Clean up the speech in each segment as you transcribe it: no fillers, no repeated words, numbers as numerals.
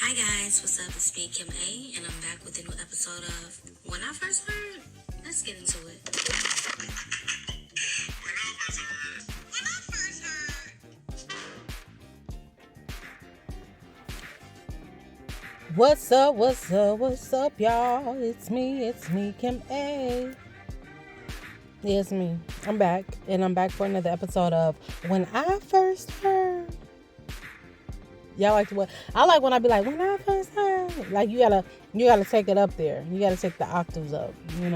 Hi guys, what's up? It's me, Kim A, and I'm back with a new episode of When I First Heard. Let's get into it. When I first heard. What's up, y'all? It's me, Kim A. Yeah, it's me. I'm back, and I'm back for another episode of When I First Heard. Y'all like what? I like when I be like, when I first heard. Like you gotta take it up there. You gotta take the octaves up. You're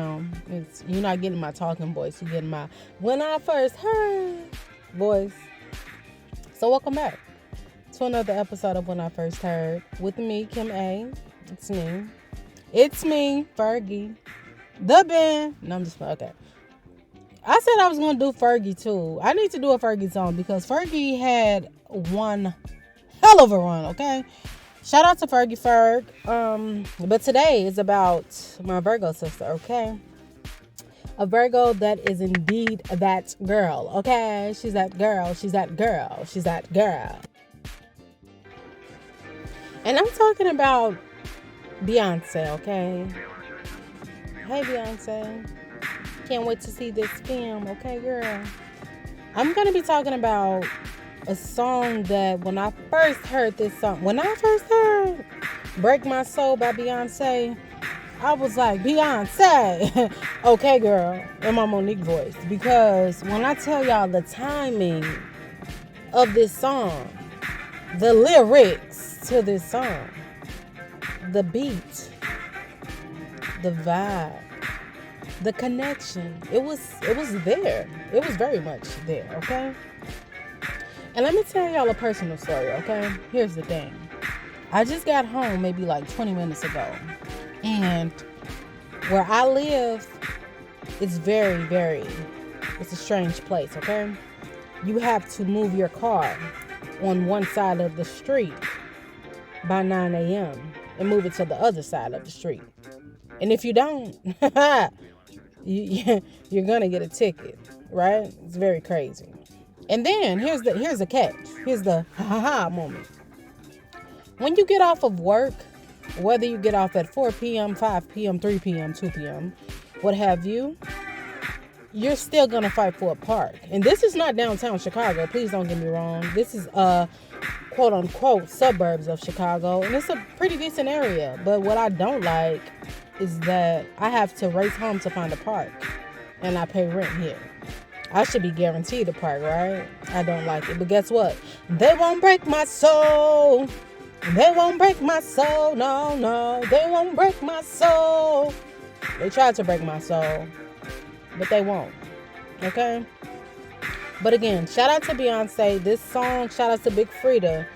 not getting my talking voice. You're getting my when I first heard voice. So welcome back to another episode of When I First Heard with me, Kim A. It's me, Fergie, the band. No, I'm just okay. I said I was gonna do Fergie too. I need to do a Fergie song because Fergie had one hell of a run. Okay, shout out to Fergie Ferg. But today is about my Virgo sister. Okay, a Virgo that is indeed that girl. Okay, she's that girl. She's that girl. She's that girl. And I'm talking about Beyoncé, okay? Hey, Beyoncé. Can't wait to see this film, okay, girl? I'm going to be talking about a song that when I first heard Break My Soul by Beyoncé, I was like, Beyoncé. Okay, girl, in my Monique voice. Because when I tell y'all the timing of this song, the lyrics to this song, the beat, the vibe, the connection, it was there. It was very much there, okay? And let me tell y'all a personal story, okay? Here's the thing. I just got home maybe like 20 minutes ago. And where I live, it's it's a strange place, okay? You have to move your car on one side of the street by 9 a.m. and move it to the other side of the street. And if you don't, you're gonna get a ticket, right? It's very crazy. And then here's the catch. Here's the ha moment. When you get off of work, whether you get off at 4 p.m., 5 p.m., 3 p.m., 2 p.m., what have you, you're still gonna fight for a park. And this is not downtown Chicago. Please don't get me wrong. This is quote unquote suburbs of Chicago, and it's a pretty decent area. But what I don't like is that I have to race home to find a park, and I pay rent here. I should be guaranteed a park, right? I don't like it. But guess what? They won't break my soul. They won't break my soul. No, they won't break my soul. They tried to break my soul, but they won't. Okay? But again, shout out to Beyonce. This song, shout out to Big Frida.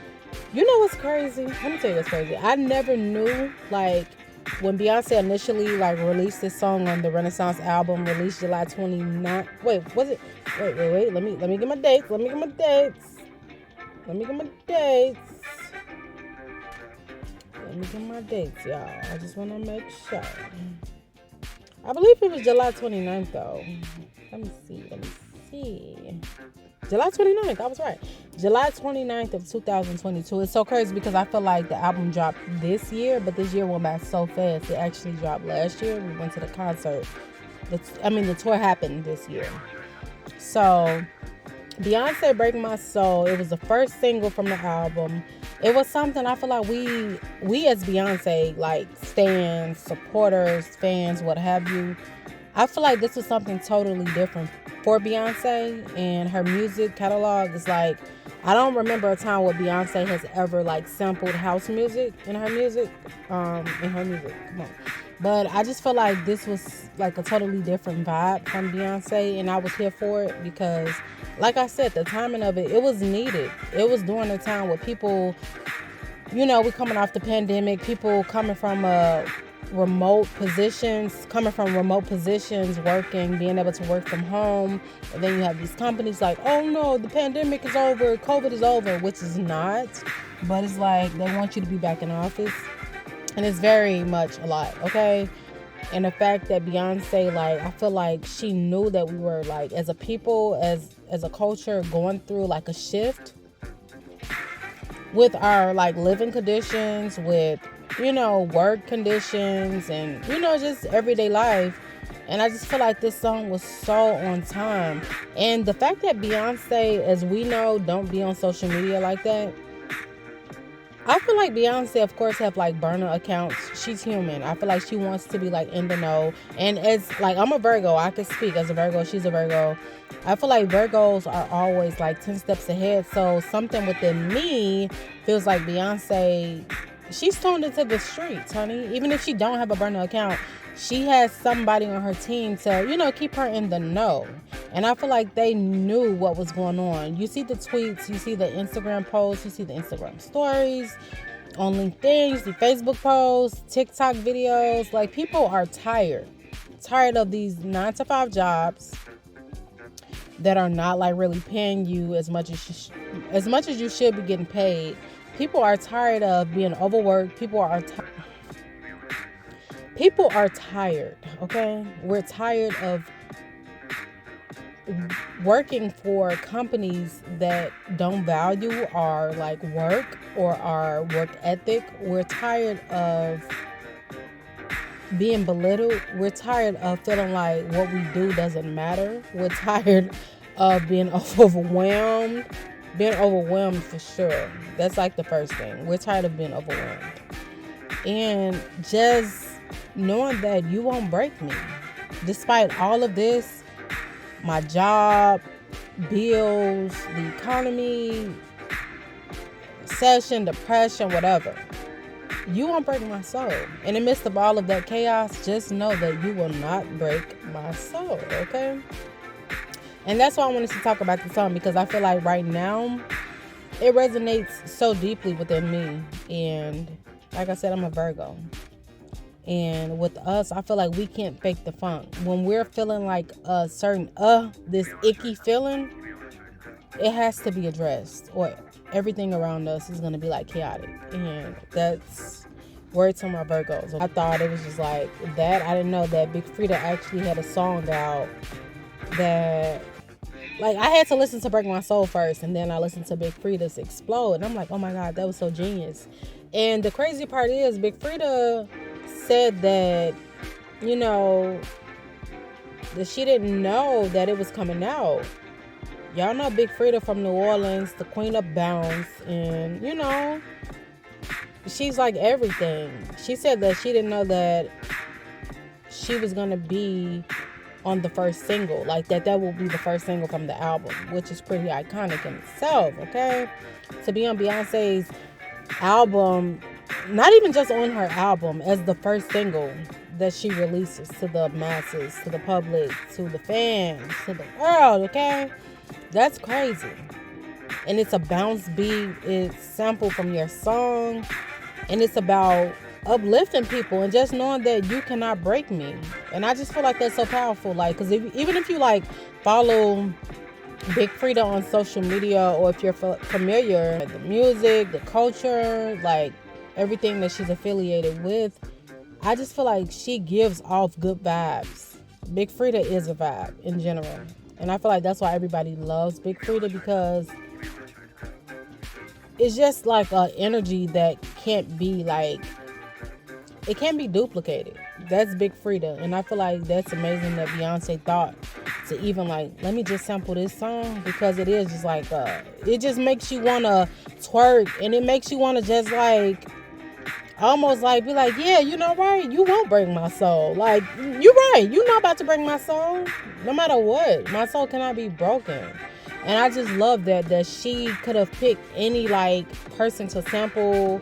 You know what's crazy? Let me tell you what's crazy. I never knew, like, when Beyonce initially, like, released this song on the Renaissance album, released July 29th. Wait, was it? Wait. Let me get my dates. Let me get my dates, y'all. I just want to make sure. I believe it was July 29th, though. Let me see. July 29th, I was right. July 29th of 2022. It's so crazy because I feel like the album dropped this year, but this year went by so fast. It actually dropped last year. We went to the concert. The tour happened this year. So, Beyonce Break My Soul, it was the first single from the album. It was something I feel like we as Beyonce, like, stans, supporters, fans, what have you, I feel like this was something totally different for Beyonce, and her music catalog is like, I don't remember a time where Beyonce has ever, like, sampled house music in her music. Come on. But I just feel like this was like a totally different vibe from Beyonce, and I was here for it because, like I said, the timing of it was needed. It was during a time where people, we're coming off the pandemic, people coming from remote positions, working, being able to work from home. And then you have these companies like, oh no, the pandemic is over, COVID is over, which is not. But it's like they want you to be back in office. And it's very much a lot, okay? And the fact that Beyonce, like, I feel like she knew that we were, like, as a people, as a culture, going through, like, a shift. with our like living conditions, with, you know, work conditions, and, you know, just everyday life. And I just feel like this song was so on time. And the fact that Beyonce, as we know, don't be on social media like that. I feel like Beyonce, of course, have like burner accounts. She's human. I feel like she wants to be like in the know. And as like, I'm a Virgo, I can speak as a Virgo. She's a Virgo. I feel like Virgos are always like 10 steps ahead. So something within me feels like Beyonce, she's tuned into the streets, honey. Even if she don't have a burner account, she has somebody on her team to, you know, keep her in the know. And I feel like they knew what was going on. You see the tweets, you see the Instagram posts, you see the Instagram stories, on LinkedIn, you see Facebook posts, TikTok videos. Like, people are tired of these 9-to-5 jobs that are not like really paying you as much as you should be getting paid. People are tired of being overworked. People are tired, okay? We're tired of working for companies that don't value our like work or our work ethic. We're tired of being belittled. We're tired of feeling like what we do doesn't matter. We're tired of being overwhelmed. Being overwhelmed for sure. That's like the first thing. We're tired of being overwhelmed. And just knowing that you won't break me. Despite all of this, my job, bills, the economy, recession, depression, whatever, you won't break my soul. In the midst of all of that chaos, just know that you will not break my soul, okay? And that's why I wanted to talk about the song, because I feel like right now it resonates so deeply within me. And like I said, I'm a Virgo. And with us, I feel like we can't fake the funk. When we're feeling like a certain this icky feeling, it has to be addressed, or everything around us is going to be like chaotic. And that's word to my Virgos. I thought it was just like that. I didn't know that Big Freedia actually had a song out that, like, I had to listen to Break My Soul first, and then I listened to Big Freedia's Explode, and I'm like, oh my God, that was so genius. And the crazy part is, Big Freedia said that, you know, that she didn't know that it was coming out. Y'all know Big Freedia from New Orleans, the queen of bounce, and, you know, she's like everything. She said that she didn't know that she was going to be on the first single, like that will be the first single from the album, which is pretty iconic in itself, okay? To be on Beyonce's album, not even just on her album, as the first single that she releases to the masses, to the public, to the fans, to the world, okay? That's crazy. And it's a bounce beat, it's sampled from your song, and it's about uplifting people and just knowing that you cannot break me. And I just feel like that's so powerful. Like, because even if you like follow Big Freedia on social media, or if you're familiar with the music, the culture, like everything that she's affiliated with, I just feel like she gives off good vibes. Big Freedia is a vibe in general. And I feel like that's why everybody loves Big Freedia, because it's just like an energy that can't be like, it can't be duplicated. That's Big Freedia. And I feel like that's amazing that Beyonce thought to even like, let me just sample this song, because it is just like, it just makes you want to twerk, and it makes you want to just like, almost like be like, yeah, you know, right, you won't break my soul. Like, you're right, you're not about to break my soul. No matter what, my soul cannot be broken. And I just love that she could have picked any like person to sample,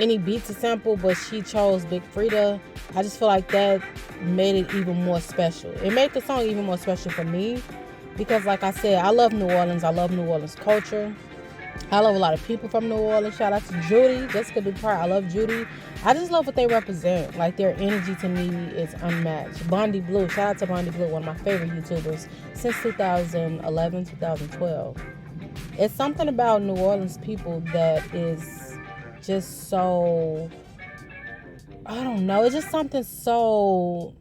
any beat to sample, but she chose Big Freedia. I just feel like that made it even more special. It made the song even more special for me, because like I said, I love New Orleans. I love New Orleans culture. I love a lot of people from New Orleans. Shout out to Judy, Jessica Dupart. I love Judy. I just love what they represent. Like, their energy to me is unmatched. Bondi Blue, shout out to Bondi Blue, one of my favorite YouTubers since 2011, 2012. It's something about New Orleans people that is just so, I don't know, it's just something so,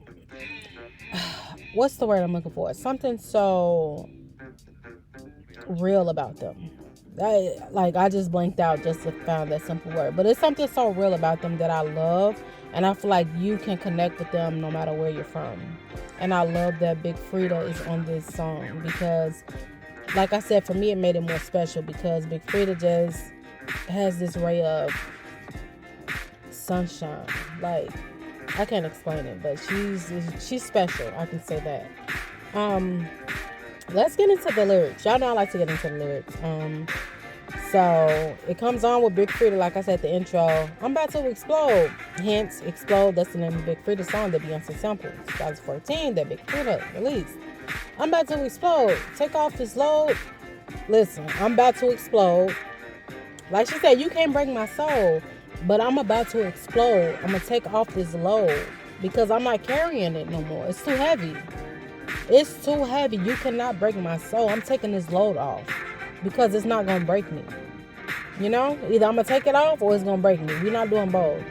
what's the word I'm looking for? Something so real about them. I just blanked out just to find that simple word. But it's something so real about them that I love. And I feel like you can connect with them no matter where you're from. And I love that Big Frida is on this song because, like I said, for me it made it more special because Big Frida just has this ray of sunshine. Like, I can't explain it, but she's special. I can say that. Let's get into the lyrics. Y'all know I like to get into the lyrics. So it comes on with Big Frida, like I said, the intro. I'm about to explode. Hence, Explode. That's the name of Big Frida's song that Beyoncé sampled. 2014, that Big Frida released. I'm about to explode. Take off this load. Listen, I'm about to explode. Like she said, you can't break my soul, but I'm about to explode. I'm going to take off this load because I'm not carrying it no more. It's too heavy. It's too heavy. You cannot break my soul. I'm taking this load off because it's not going to break me. You know, either I'm going to take it off or it's going to break me. We're not doing both.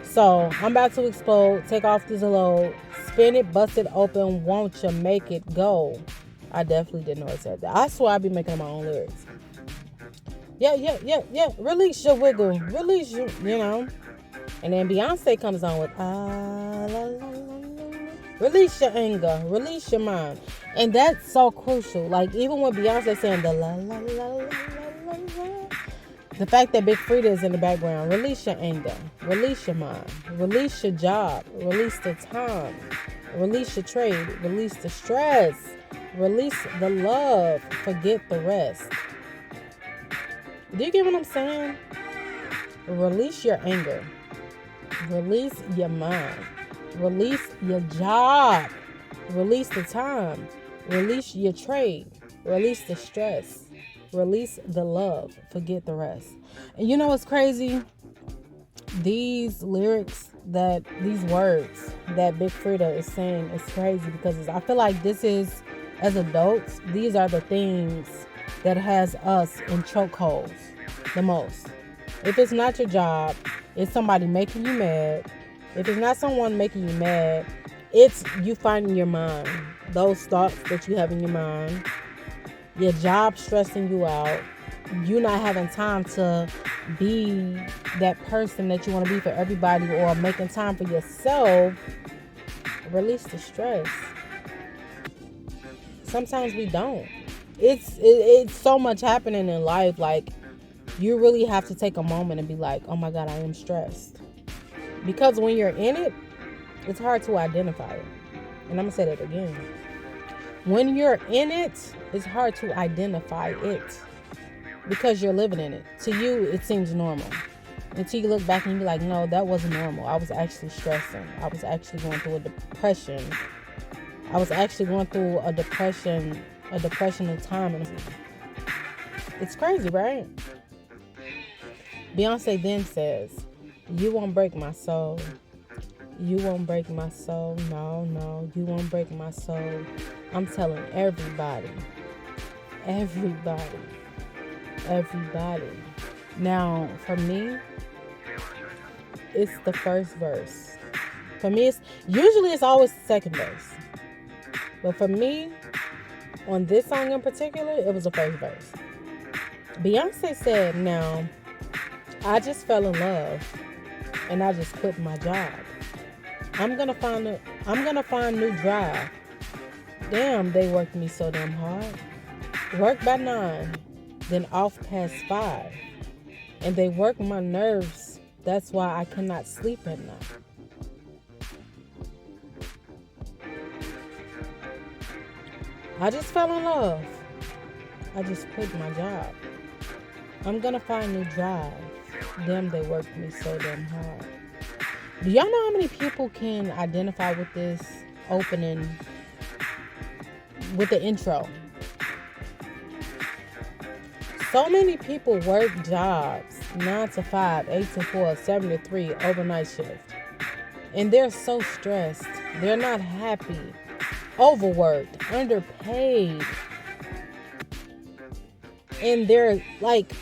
So I'm about to explode. Take off this load. Spin it, bust it open. Won't you make it go? I definitely didn't know it said that. I swear I be making my own lyrics. Yeah. Release your wiggle. Release your, you know. And then Beyonce comes on with, la, la, la, la. Release your anger. Release your mind. And that's so crucial. Like, even when Beyonce saying the la, la, la, la, la, la, the fact that Big Frida is in the background, release your anger. Release your mind. Release your job. Release the time. Release your trade. Release the stress. Release the love. Forget the rest. Do you get what I'm saying? Release your anger. Release your mind. Release your job. Release the time. Release your trade. Release the stress. Release the love. Forget the rest. And you know what's crazy? These lyrics, these words that Big Frida is saying is crazy because I feel like this is, as adults, these are the things that has us in chokeholds the most. If it's not your job, it's somebody making you mad. If it's not someone making you mad, it's you finding your mind. Those thoughts that you have in your mind. Your job stressing you out. You not having time to be that person that you want to be for everybody or making time for yourself. Release the stress. Sometimes we don't. It's so much happening in life. Like, you really have to take a moment and be like, oh my God, I am stressed. Because when you're in it, it's hard to identify it. And I'm going to say that again. When you're in it, it's hard to identify it. Because you're living in it. To you, it seems normal. Until you look back and you be like, no, that wasn't normal. I was actually stressing. I was actually going through a depression. I was actually going through a depressional time. It's crazy, right? Beyonce then says, you won't break my soul. You won't break my soul. No, you won't break my soul. I'm telling everybody. Now, for me, it's the first verse. For me, it's always the second verse. But for me, on this song in particular, it was the first verse. Beyonce said, now, I just fell in love and I just quit my job. I'm gonna find new drive. Damn, they worked me so damn hard. Work by 9, then off past 5. And they work my nerves. That's why I cannot sleep at night. I just fell in love. I just quit my job. I'm gonna find new drive. Damn, they worked me so damn hard. Do y'all know how many people can identify with this opening, with the intro? So many people work jobs, 9 to 5, 8 to 4, 7 to 3, overnight shift. And they're so stressed. They're not happy. Overworked, underpaid. And they're like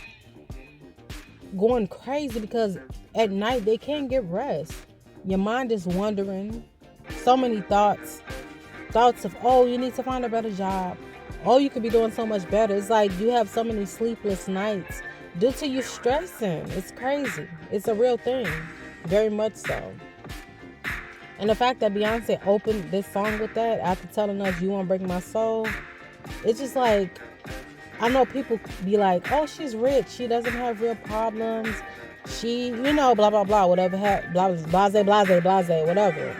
going crazy because at night they can't get rest. Your mind is wandering. So many thoughts of, oh, you need to find a better job. Oh, you could be doing so much better. It's like you have so many sleepless nights due to you stressing. It's crazy. It's a real thing. Very much so. And the fact that Beyonce opened this song with that after telling us you won't break my soul, it's just like, I know people be like, oh, she's rich. She doesn't have real problems. She, blah, blah, blah, whatever, blase, whatever.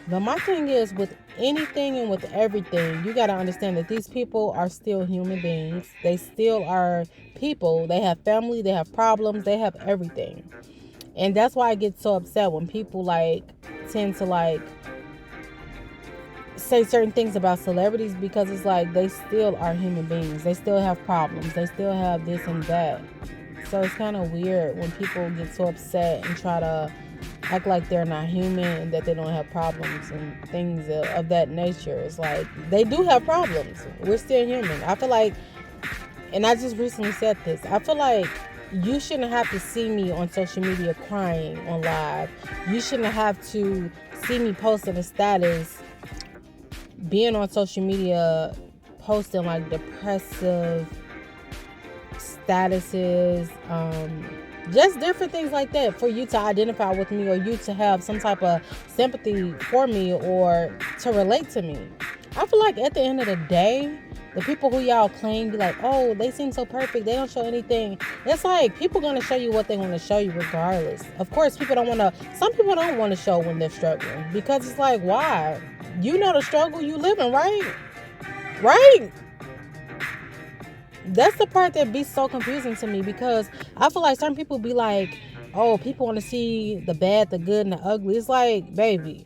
But my thing is, with anything and with everything, you got to understand that these people are still human beings. They still are people. They have family. They have problems. They have everything. And that's why I get so upset when people tend to say certain things about celebrities, because it's like they still are human beings. They still have problems. They still have this and that. So it's kind of weird when people get so upset and try to act like they're not human and that they don't have problems and things of that nature. It's like they do have problems. We're still human. I feel like, and I just recently said this, I feel like you shouldn't have to see me on social media crying on live. You shouldn't have to see me posting a status, being on social media, posting depressive statuses, just different things like that, for you to identify with me or you to have some type of sympathy for me or to relate to me. I feel like at the end of the day, the people who y'all claim be like, oh, they seem so perfect, they don't show anything. It's like, people gonna show you what they want to show you regardless. Of course, some people don't want to show when they're struggling, because it's like, why? You know the struggle you living, right? Right? That's the part that be so confusing to me, because I feel like certain people be like, oh, people want to see the bad, the good, and the ugly. It's like, baby,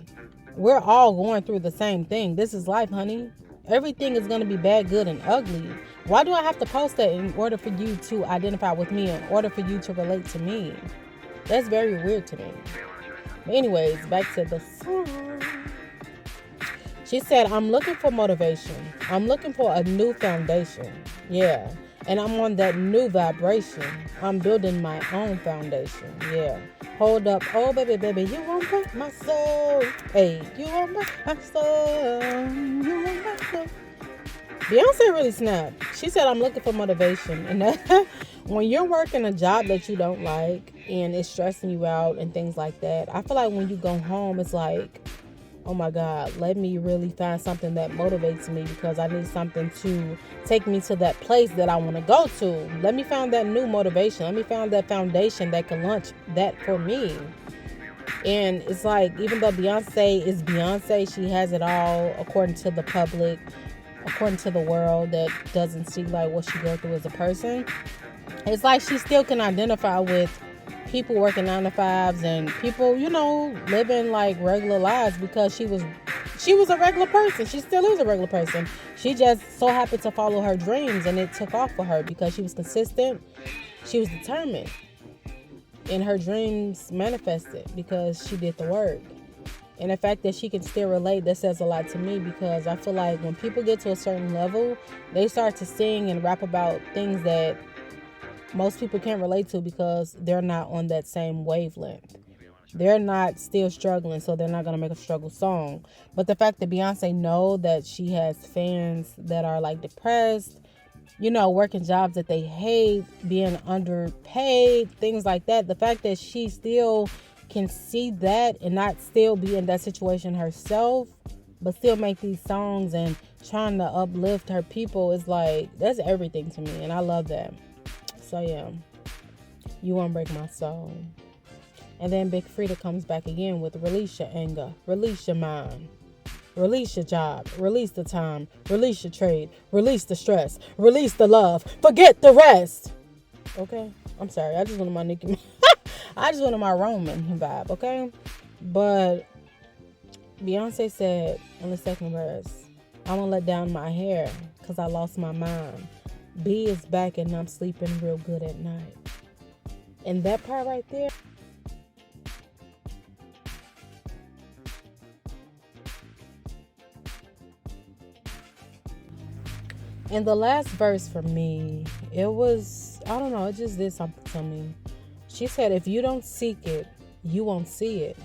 we're all going through the same thing. This is life, honey. Everything is going to be bad, good, and ugly. Why do I have to post that in order for you to identify with me, in order for you to relate to me? That's very weird to me. But anyways, back to the song. She said, I'm looking for motivation. I'm looking for a new foundation. Yeah. And I'm on that new vibration. I'm building my own foundation. Yeah. Hold up. Oh, baby, you won't break my soul. Hey, you won't break my soul. You won't break my soul. Beyonce really snapped. She said, I'm looking for motivation. And that, when you're working a job that you don't like and it's stressing you out and things like that, I feel like when you go home, it's like, oh my God, let me really find something that motivates me, because I need something to take me to that place that I want to go to. Let me find that new motivation. Let me find that foundation that can launch that for me. And it's like, even though Beyonce is Beyonce, she has it all according to the public, according to the world that doesn't see what she goes through as a person. It's like she still can identify with people working 9 to 5s and people, living regular lives, because she was a regular person. She still is a regular person. She just so happened to follow her dreams, and it took off for her because she was consistent. She was determined, and her dreams manifested because she did the work. And the fact that she can still relate, that says a lot to me, because I feel like when people get to a certain level, they start to sing and rap about things that most people can't relate to, because they're not on that same wavelength. They're not still struggling, so they're not going to make a struggle song. But the fact that Beyonce know that she has fans that are depressed, working jobs that they hate, being underpaid, things like that. The fact that she still can see that and not still be in that situation herself, but still make these songs and trying to uplift her people, is that's everything to me. And I love that. So yeah, you won't break my soul. And then Big Frida comes back again with release your anger, release your mind, release your job, release the time, release your trade, release the stress, release the love, forget the rest. Okay, I'm sorry, I just wanted my Nicki, I just wanted my Roman vibe. Okay, but Beyonce said in the second verse, I'm gonna let down my hair because I lost my mind. B is back and I'm sleeping real good at night. And that part right there. And the last verse for me, it was, I don't know, it just did something to me. She said, if you don't seek it, you won't see it.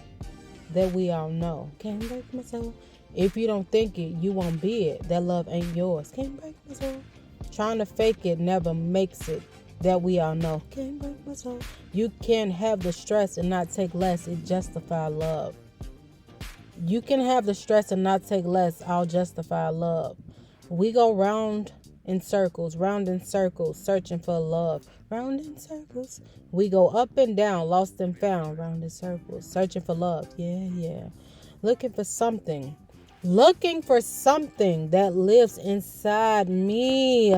That we all know. Can't break my soul. If you don't think it, you won't be it. That love ain't yours. Can't break my soul. Trying to fake it never makes it. That we all know. Can't break my soul. You can have the stress and not take less. It justifies love. You can have the stress and not take less. I'll justify love. We go round in circles, searching for love. Round in circles. We go up and down, lost and found, round in circles, searching for love. Yeah. Looking for something. Looking for something that lives inside me.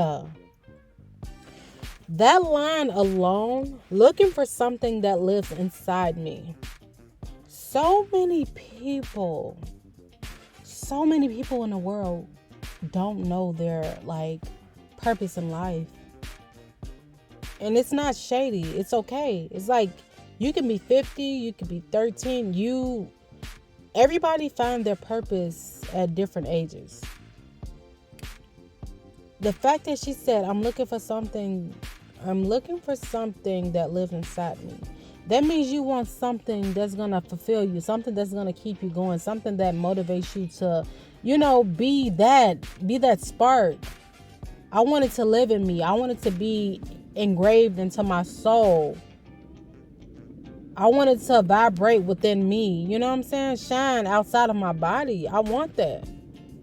That line alone, looking for something that lives inside me. So many people in the world don't know their purpose in life. And it's not shady. It's okay. It's like you can be 50, you can be 13. Everybody find their purpose at different ages. The fact that she said, I'm looking for something that lives inside me. That means you want something that's going to fulfill you, something that's going to keep you going, something that motivates you to, be that spark. I want it to live in me. I want it to be engraved into my soul. I want it to vibrate within me. You know what I'm saying? Shine outside of my body. I want that.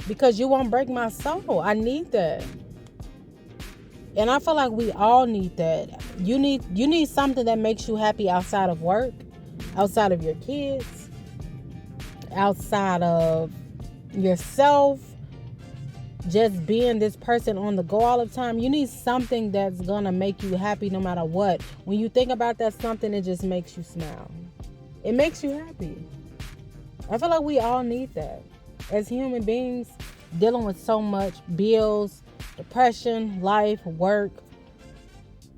Because you won't break my soul. I need that. And I feel like we all need that. You need something that makes you happy outside of work, outside of your kids, outside of yourself, just being this person on the go all the time. You need something that's gonna make you happy no matter what. When you think about that something, it just makes you smile. It makes you happy. I feel like we all need that. As human beings, dealing with so much bills, depression, life, work,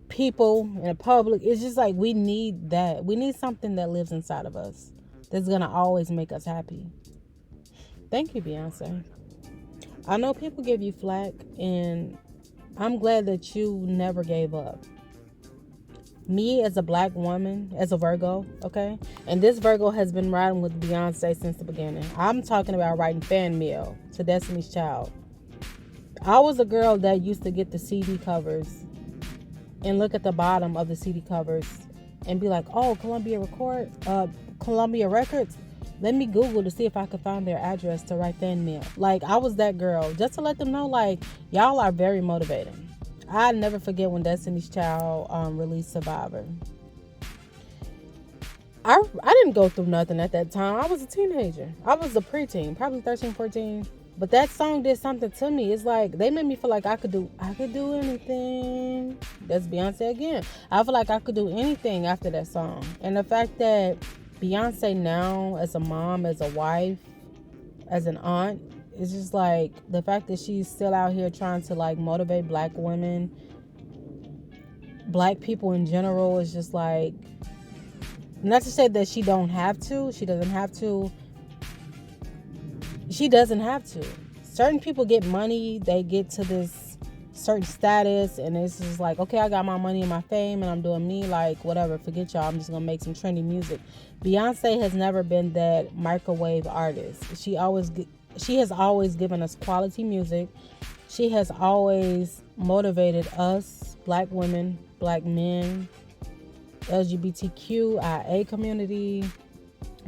people in the public. It's just like we need that. We need something that lives inside of us that's going to always make us happy. Thank you, Beyonce. I know people give you flack, and I'm glad that you never gave up. Me as a black woman, as a Virgo, okay? And this Virgo has been riding with Beyonce since the beginning. I'm talking about writing fan mail to Destiny's Child. I was a girl that used to get the CD covers and look at the bottom of the CD covers and be like, oh, Columbia Records. Let me Google to see if I could find their address to write fan mail. Like, I was that girl. Just to let them know, y'all are very motivating. I'll never forget when Destiny's Child released Survivor. I didn't go through nothing at that time. I was a teenager. I was a preteen, probably 13, 14. But that song did something to me. It's like they made me feel like I could do anything. That's Beyonce again. I feel like I could do anything after that song. And the fact that Beyonce now, as a mom, as a wife, as an aunt, it's just like the fact that she's still out here trying to motivate black women, black people in general, is just like, not to say that she doesn't have to. Certain people get money, they get to this certain status, and it's just like, okay, I got my money and my fame and I'm doing me, whatever, forget y'all, I'm just gonna make some trendy music. Beyonce has never been that microwave artist. She has always given us quality music. She has always motivated us, black women, black men, LGBTQIA community.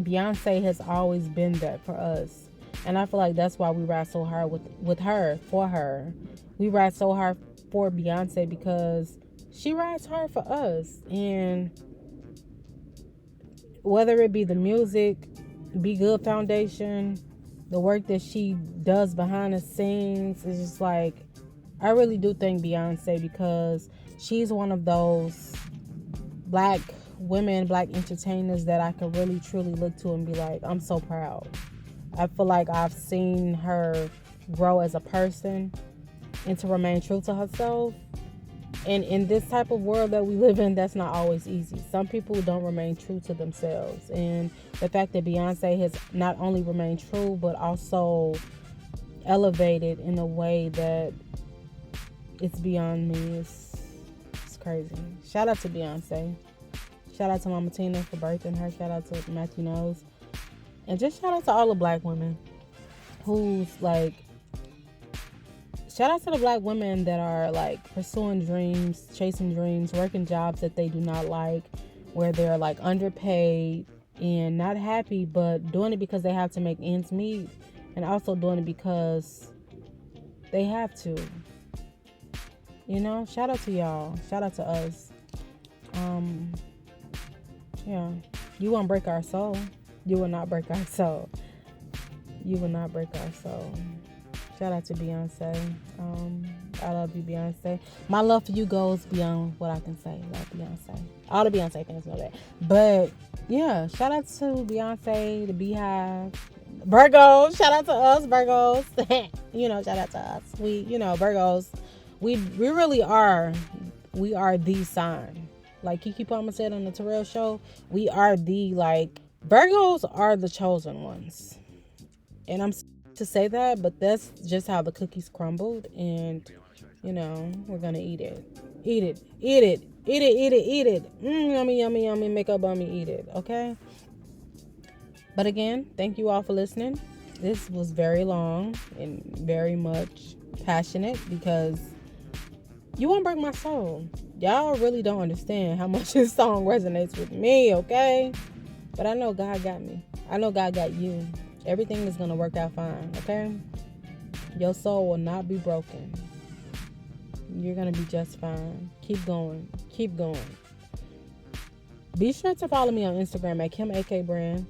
Beyonce has always been that for us. And I feel like that's why we ride so hard with her, for her. We ride so hard for Beyonce because she rides hard for us. And whether it be the music, Be Good Foundation, the work that she does behind the scenes, is just like, I really do thank Beyonce because she's one of those black women, black entertainers that I can really truly look to and be like, I'm so proud. I feel like I've seen her grow as a person and to remain true to herself. And in this type of world that we live in, that's not always easy. Some people don't remain true to themselves. And the fact that Beyonce has not only remained true, but also elevated in a way that it's beyond me. It's crazy. Shout out to Beyonce. Shout out to Mama Tina for birthing her. Shout out to Matthew Knowles. And just shout out to all the black women. who's like, shout out to the black women that are like pursuing dreams, chasing dreams, working jobs that they do not like, where they're like underpaid and not happy, but doing it because they have to make ends meet, and also doing it because they have to. You know, shout out to y'all. Shout out to us. Yeah. You won't break our soul. You will not break our soul. You will not break our soul. Shout out to Beyonce. I love you, Beyonce. My love for you goes beyond what I can say. Love Beyonce. All the Beyonce fans know that. But yeah, shout out to Beyonce, the BEYHIVE, Virgos. Shout out to us, Virgos. Shout out to us. Virgos. We really are. We are the sign. Like Kiki Palmer said on the Terrell show, we are Virgos are the chosen ones. And I'm to say that, but that's just how the cookies crumbled, and we're gonna eat it. Eat it. Eat it. Eat it. Eat it. Eat it. Yummy, yummy, yummy. Make up on me. Eat it. Okay? But again, thank you all for listening. This was very long and very much passionate because you won't break my soul. Y'all really don't understand how much this song resonates with me, okay? But I know God got me. I know God got you. Everything is going to work out fine, okay? Your soul will not be broken. You're going to be just fine. Keep going. Keep going. Be sure to follow me on Instagram at Kim AK Brand.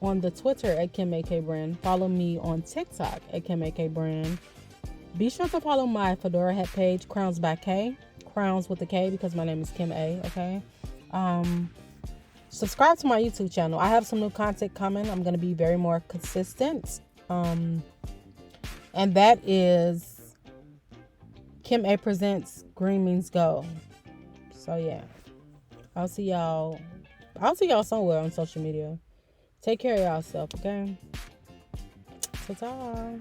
On the Twitter at Kim AK Brand. Follow me on TikTok at Kim AK Brand. Be sure to follow my Fedora hat page, Crowns by K. Crowns with a K because my name is Kim A, okay? Subscribe to my YouTube channel. I have some new content coming. I'm going to be very more consistent. And that is Kim A Presents Green Means Go. So, yeah. I'll see y'all somewhere on social media. Take care of yourself, okay? Ta-ta.